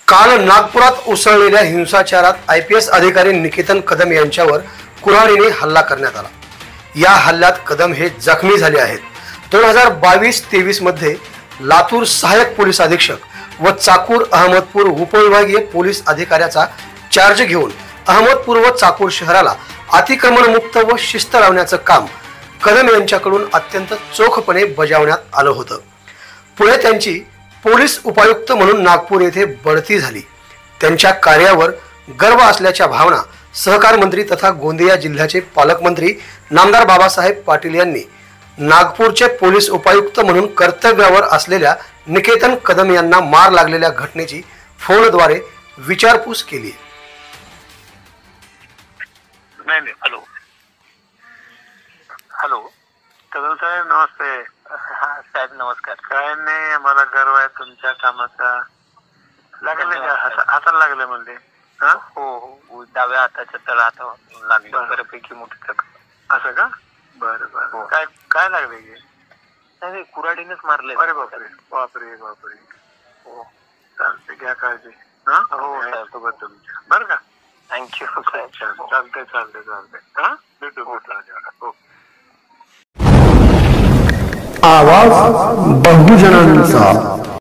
काल नागपुरात उसळलेल्या हिंसाचारात IPS अधिकारी निकेतन कदम यांच्यावर कुऱ्हाडीने हल्ला करण्यात आला। या हल्ल्यात कदम हे जखमी झाले आहेत। 2022-23 मध्ये लातूर सहाय्यक पोलीस अधीक्षक व चाकूर अहमदपूर उपविभागीय पोलीस अधिकाऱ्याचा चार्ज घेऊन अहमदपूर व चाकूर शहराला अतिक्रमण मुक्त व शिस्त लावण्याचं काम कदम यांच्याकडून अत्यंत चोखपणे बजावण्यात आलं होतं। पुढे त्यांची पोलीस उपायुक्त म्हणून नागपूर येथे बढती झाली। त्यांच्या कार्यावर गर्व असल्याच्या भावना सहकार मंत्री तथा गोंदिया जिल्ह्याचे पालकमंत्री नामदार बाबासाहेब पाटील यांनी नागपूरचे पोलीस उपायुक्त म्हणून कर्तव्यावर असलेल्या निकेतन कदम यांना मार लागलेल्या घटनेची फोनद्वारे विचारपूस केली। हेलो हेलो कदम साहेब नमस्ते। हाँ साहेब नमस्कार। काय नाही, आम्हाला गर्व आहे तुमच्या कामाचा। लागले का हाताला लागले म्हणजे? हो हो, डाव्या हाताच्या तळहात लागले बऱ्यापैकी मोठी जखम। असं का? बरं बरं। हो. काय काय लागले की? नाही कुऱ्हाडीनेच मारले। अरे बापरे बापरे बापरे। हो चालते, घ्या काळजी। हा हो साहेब, सोबत तुमच्या बरं का? थँक्यू साहेब। चालते चालते चालते। हा भेटू भेटू। आवाज बहुजनांचा।